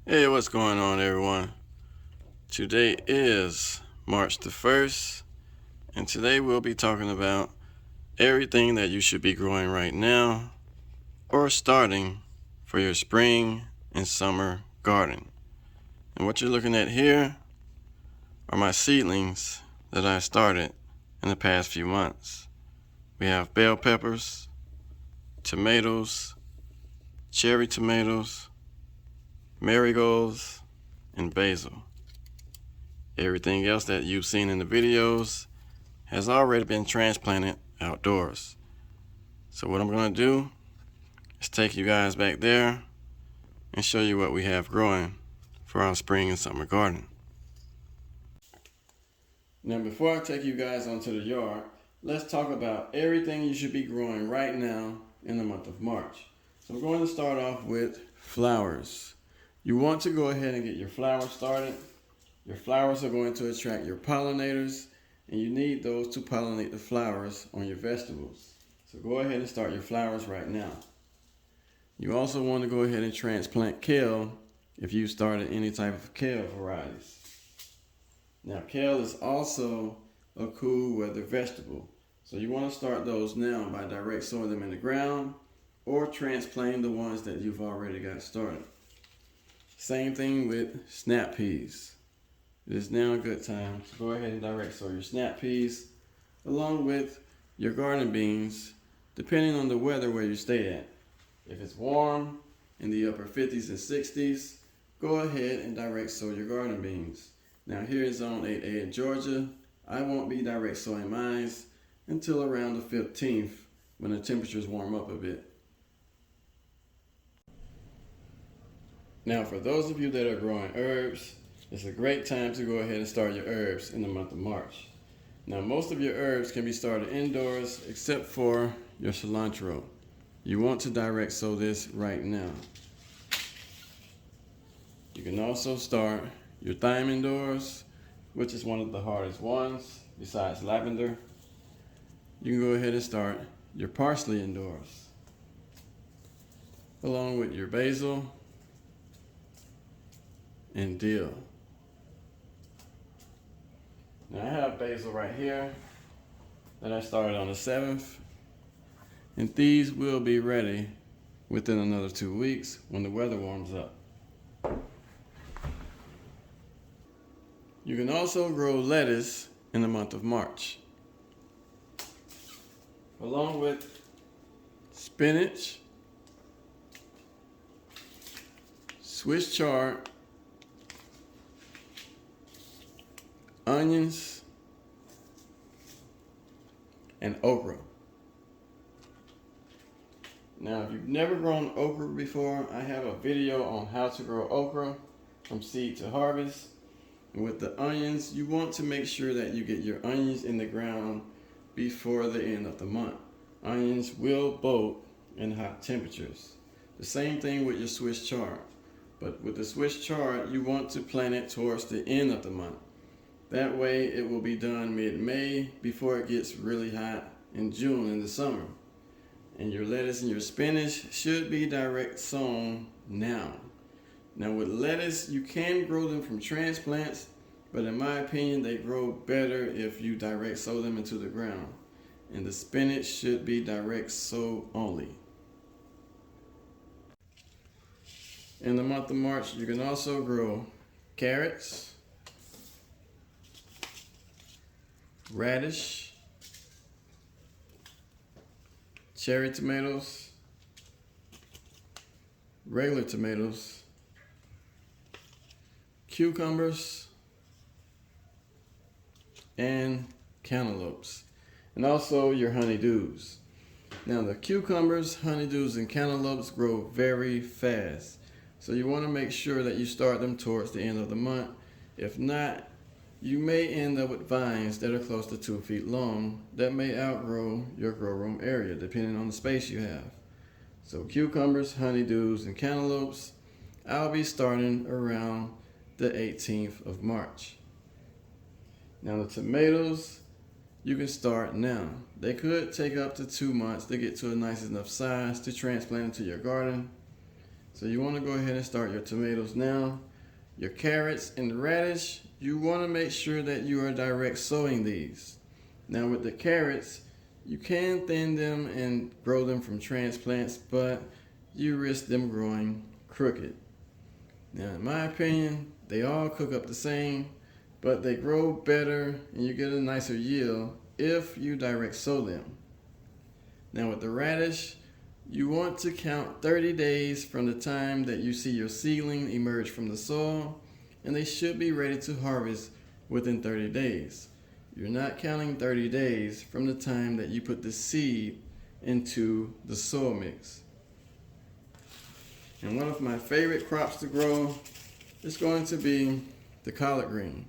Hey, what's going on, everyone? Today is March the 1st, and today we'll be talking about everything that you should be growing right now or starting for your spring and summer garden. And what you're looking at here are my seedlings that I started in the past few months. We have bell peppers, tomatoes, cherry tomatoes, marigolds, and basil. Everything else that you've seen in the videos has already been transplanted outdoors. So what I'm going to do is take you guys back there and show you what we have growing for our spring and summer garden. Now before I take you guys onto the yard, let's talk about everything you should be growing right now in the month of March. So we're going to start off with flowers. You want to go ahead and get your flowers started. Your flowers are going to attract your pollinators, and you need those to pollinate the flowers on your vegetables. So go ahead and start your flowers right now. You also want to go ahead and transplant kale if you started any type of kale varieties. Now kale is also a cool weather vegetable. So you want to start those now by direct sowing them in the ground or transplanting the ones that you've already got started. Same thing with snap peas. It is now a good time to go ahead and direct sow your snap peas along with your garden beans, depending on the weather where you stay at. If it's warm in the upper 50s and 60s, go ahead and direct sow your garden beans. Now here in Zone 8A in Georgia, I won't be direct sowing mine until around the 15th when the temperatures warm up a bit. Now for those of you that are growing herbs, it's a great time to go ahead and start your herbs in the month of March. Now most of your herbs can be started indoors except for your cilantro. You want to direct sow this right now. You can also start your thyme indoors, which is one of the hardest ones besides lavender. You can go ahead and start your parsley indoors, along with your basil and dill. Now I have basil right here that I started on the 7th, and these will be ready within another 2 weeks when the weather warms up. You can also grow lettuce in the month of March, along with spinach, Swiss chard, onions, and okra. Now if you've never grown okra before, I have a video on how to grow okra from seed to harvest. And with the onions, you want to make sure that you get your onions in the ground before the end of the month. Onions will bolt in hot temperatures. The same thing with your Swiss chard. But with the Swiss chard, you want to plant it towards the end of the month. That way it will be done mid-May before it gets really hot in June in the summer. And your lettuce and your spinach should be direct sown now. Now with lettuce, you can grow them from transplants, but in my opinion, they grow better if you direct sow them into the ground. And the spinach should be direct sow only. In the month of March, you can also grow carrots, radish, cherry tomatoes, regular tomatoes, cucumbers, and cantaloupes, and also your honeydews. Now the cucumbers, honeydews, and cantaloupes grow very fast, so you want to make sure that you start them towards the end of the month. If not, you may end up with vines that are close to 2 feet long that may outgrow your grow room area depending on the space you have. So cucumbers, honeydews, and cantaloupes, I'll be starting around the 18th of March. Now the tomatoes, you can start now. They could take up to 2 months to get to a nice enough size to transplant into your garden. So you want to go ahead and start your tomatoes now. Your carrots and the radish, you want to make sure that you are direct sowing these. Now with the carrots, you can thin them and grow them from transplants, but you risk them growing crooked. Now in my opinion, they all cook up the same, but they grow better and you get a nicer yield if you direct sow them. Now with the radish, you want to count 30 days from the time that you see your seedling emerge from the soil, and they should be ready to harvest within 30 days. You're not counting 30 days from the time that you put the seed into the soil mix. And one of my favorite crops to grow is going to be the collard green.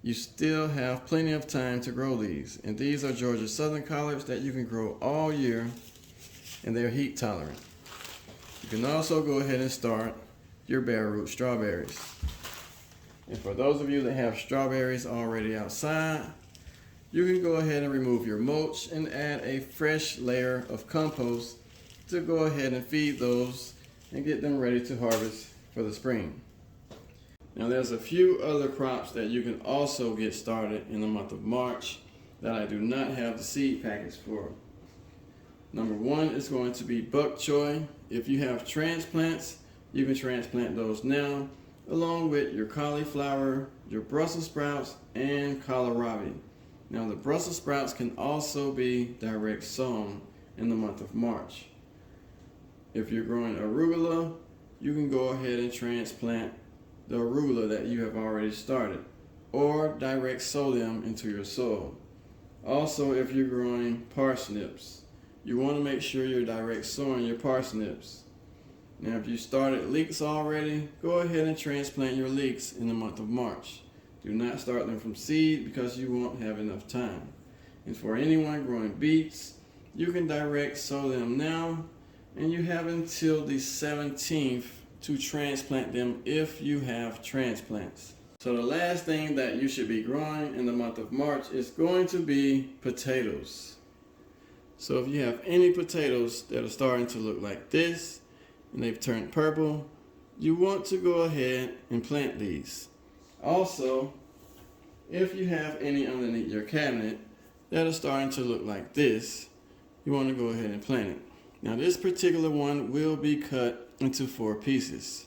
You still have plenty of time to grow these. And these are Georgia Southern collards that you can grow all year, and they're heat tolerant. You can also go ahead and start your bare root strawberries. And for those of you that have strawberries already outside, you can go ahead and remove your mulch and add a fresh layer of compost to go ahead and feed those and get them ready to harvest for the spring. Now there's a few other crops that you can also get started in the month of March that I do not have the seed package for. Number one is going to be bok choy. If you have transplants, you can transplant those now, along with your cauliflower, your Brussels sprouts, and kohlrabi. Now the Brussels sprouts can also be direct sown in the month of March. If you're growing arugula, you can go ahead and transplant the arugula that you have already started, or direct sow them into your soil. Also, if you're growing parsnips, you want to make sure you're direct sowing your parsnips. Now if you started leeks already, go ahead and transplant your leeks in the month of March. Do not start them from seed because you won't have enough time. And for anyone growing beets, you can direct sow them now, and you have until the 17th to transplant them if you have transplants. So the last thing that you should be growing in the month of March is going to be potatoes. So if you have any potatoes that are starting to look like this and they've turned purple, you want to go ahead and plant these. Also, if you have any underneath your cabinet that are starting to look like this, you want to go ahead and plant it. Now this particular one will be cut into 4 pieces.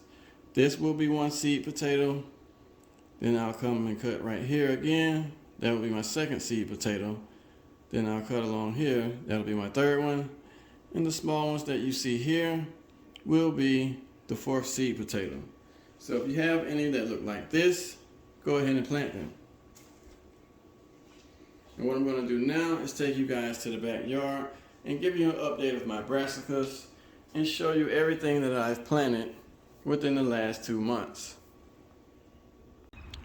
This will be one seed potato. Then I'll come and cut right here again. That will be my second seed potato. Then I'll cut along here. That'll be my third one. And the small ones that you see here will be the 4th seed potato. So if you have any that look like this, go ahead and plant them. And what I'm going to do now is take you guys to the backyard and give you an update of my brassicas and show you everything that I've planted within the last 2 months.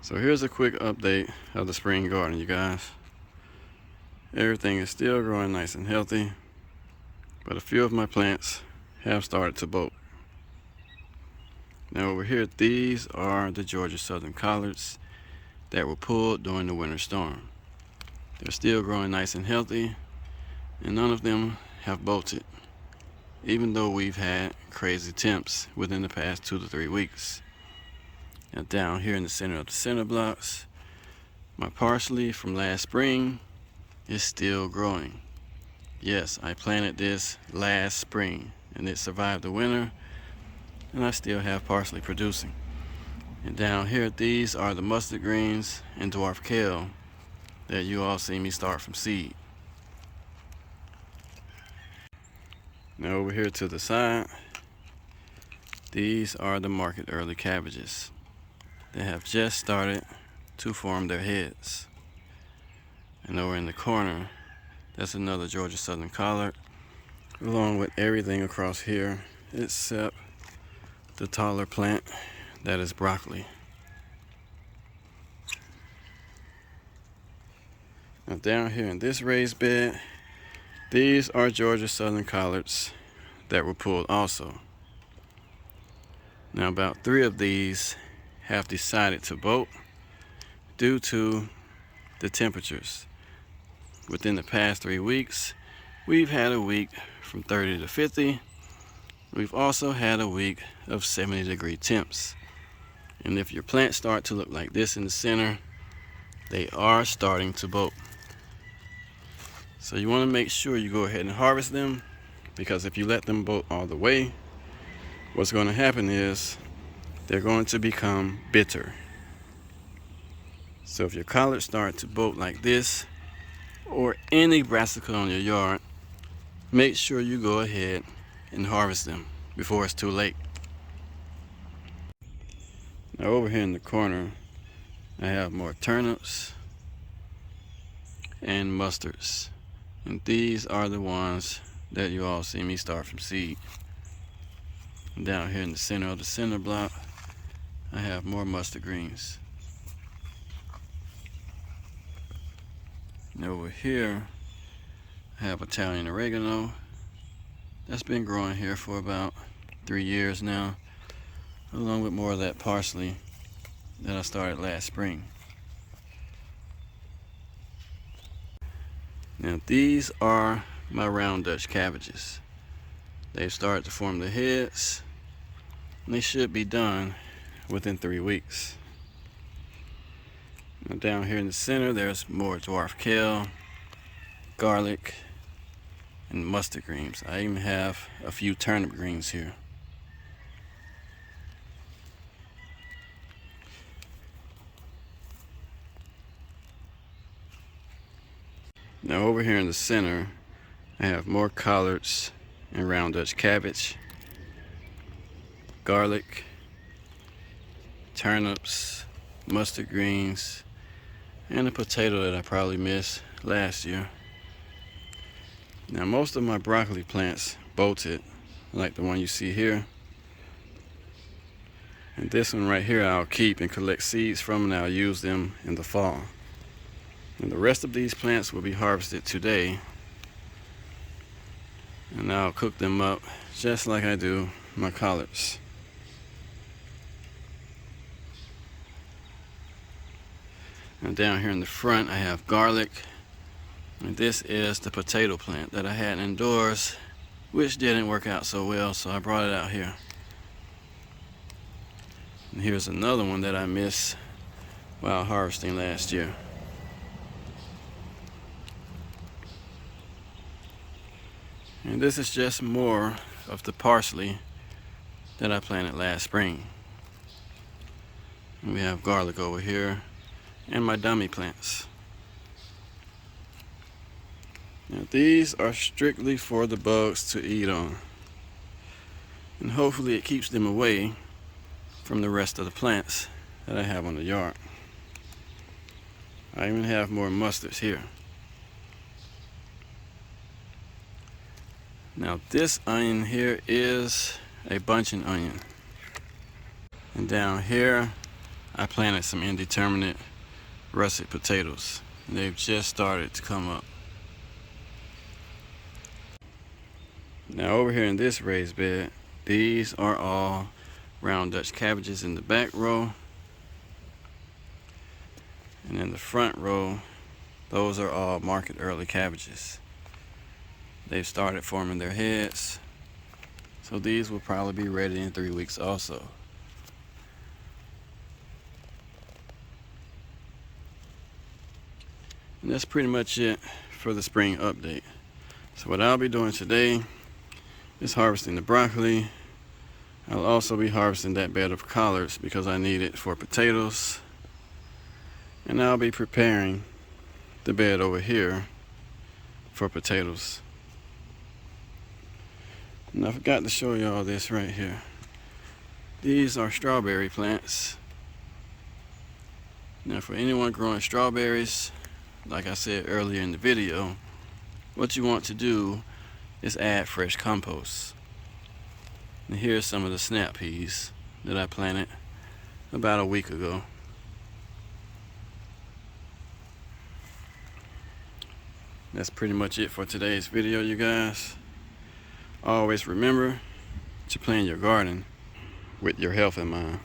So here's a quick update of the spring garden, you guys. Everything is still growing nice and healthy, but a few of my plants have started to bolt. Now over here, these are the Georgia Southern collards that were pulled during the winter storm. They're still growing nice and healthy, and none of them have bolted, even though we've had crazy temps within the past 2 to 3 weeks. Now down here in the center of the center blocks, my parsley from last spring is still growing. Yes, I planted this last spring and it survived the winter, and I still have parsley producing. And down here, these are the mustard greens and dwarf kale that you all see me start from seed. Now over here to the side, these are the market early cabbages. They have just started to form their heads. And over in the corner, that's another Georgia Southern collard, along with everything across here except the taller plant that is broccoli. Now down here in this raised bed, these are Georgia Southern collards that were pulled also. Now about 3 of these have decided to bolt due to the temperatures. Within the past 3 weeks, we've had a week from 30 to 50, We've also had a week of 70-degree temps. And if your plants start to look like this in the center, they are starting to bolt. So you want to make sure you go ahead and harvest them, because if you let them bolt all the way, what's going to happen is they're going to become bitter. So if your collards start to bolt like this, or any brassica on your yard, make sure you go ahead and harvest them before it's too late. Now over here in the corner, I have more turnips and mustards. And these are the ones that you all see me start from seed. And down here in the center of the center block, I have more mustard greens. And over here, I have Italian oregano. That's been growing here for about 3 years now, along with more of that parsley that I started last spring. Now these are my round Dutch cabbages. They've started to form the heads, and they should be done within 3 weeks. Now down here in the center, there's more dwarf kale, garlic, and mustard greens. I even have a few turnip greens here. Now over here in the center, I have more collards and round Dutch cabbage, garlic, turnips, mustard greens, and a potato that I probably missed last year. Now most of my broccoli plants bolted, like the one you see here. And this one right here I'll keep and collect seeds from, and I'll use them in the fall. And the rest of these plants will be harvested today, and I'll cook them up just like I do my collards. And down here in the front, I have garlic. And this is the potato plant that I had indoors, which didn't work out so well, so I brought it out here. And here's another one that I missed while harvesting last year. And this is just more of the parsley that I planted last spring. And we have garlic over here, and my dummy plants. Now these are strictly for the bugs to eat on, and hopefully it keeps them away from the rest of the plants that I have on the yard. I even have more mustards here. Now this onion here is a bunching onion, and down here I planted some indeterminate russet potatoes. They've just started to come up. Now over here in this raised bed, these are all round Dutch cabbages in the back row, and in the front row, those are all market early cabbages. They've started forming their heads, so these will probably be ready in 3 weeks also. And that's pretty much it for the spring update. So what I'll be doing today is harvesting the broccoli. I'll also be harvesting that bed of collards because I need it for potatoes. And I'll be preparing the bed over here for potatoes. And I forgot to show y'all this right here. These are strawberry plants. Now for anyone growing strawberries, like I said earlier in the video, what you want to do is add fresh compost. And here's some of the snap peas that I planted about a week ago. That's pretty much it for today's video, you guys. Always remember to plan your garden with your health in mind.